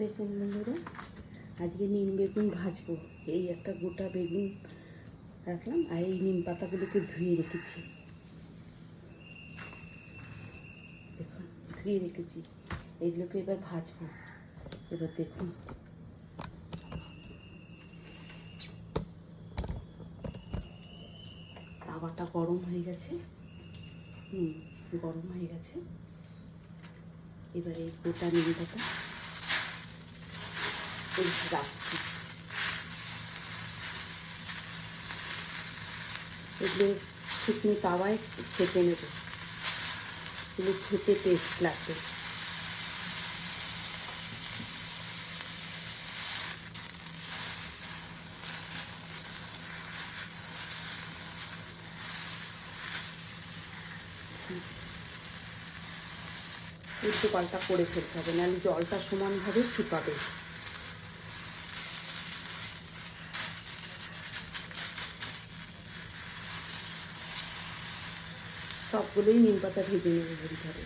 দেখুন বন্ধুরা, আজকে নিম বেগুন ভাজবো। এই একটা গোটা বেগুন রাখলাম আর এই নিম পাতাগুলোকে ধুয়ে রেখেছি। দেখুন ধুয়ে রেখেছি, এগুলোকে এবার ভাজবো। এবার দেখুন তাওয়াটা গরম হয়ে গেছে। গরম হয়ে গেছে। এবার এই গোটা নিম পাতা রাখছি। এগুলো শুকনো তাওয়ায় সেঁকে নেব, এগুলো খেতে টেস্ট লাগবে। উল্টো পাল্টা করে ফেলতে হবে, নাহলে জলটা সমানভাবে শুকাবে। সবগুলোই নিম পাতা ভেজে নেবে বলতে হবে।